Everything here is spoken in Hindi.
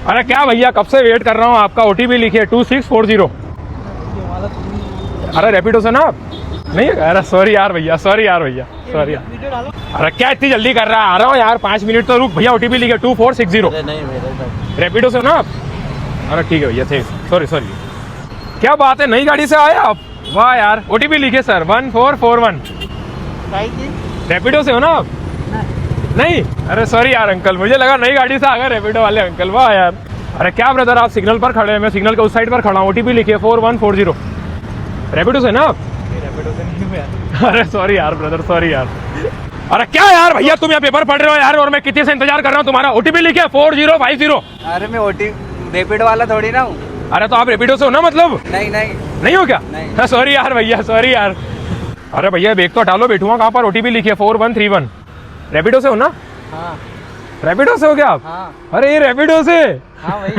अरे क्या भैया, कब से वेट कर रहा हूँ, आपका OTP लिखिए 2640। अरे रैपिडो से ना आप नहीं? अरे सॉरी यार भैया, सॉरी यार भैया, सॉरी यार। अरे क्या इतनी जल्दी कर रहा है, आ रहा हूँ यार, 5 मिनट तो रुक भैया। OTP लिखिए 2460। रैपिडो से हो ना आप? अरे ठीक है भैया, थे सॉरी सॉरी। क्या बात है, नई गाड़ी से आए आप? वाह यार। OTP लिखिए सर 1441। रैपिडो से हो ना आप? नहीं? अरे सॉरी यार अंकल, मुझे लगा नई गाड़ी से आ गए रैपिडो वाले अंकल। वाह यार। अरे क्या ब्रदर, आप सिग्नल पर खड़े हैं, मैं सिग्नल के उस साइड पर खड़ा हूँ। OTP लिखिए 4140। रैपिडो से ना आप? रैपिडो से नहीं हुआ। अरे सॉरी यार ब्रदर, सॉरी यार। अरे क्या यार भैया, तुम यहाँ पेपर पढ़ रहे हो यार, और मैं कितने से इंतजार कर रहा हूँ तुम्हारा। OTP लिखिए 4050। अरे मैं रैपिडो वाला थोड़ी ना हूँ। अरे तो आप रैपिडो से हो ना मतलब? नहीं नहीं नहीं हो क्या? नहीं। सॉरी यार भैया, सॉरी यार। अरे भैया बैग तो हटा लो, बैठूंगा कहाँ पर। OTP लिखिए 4131। रैपिडो से हो ना? हाँ रैपिडो से हो क्या आप? हाँ अरे ये रैपिडो से। हाँ वही।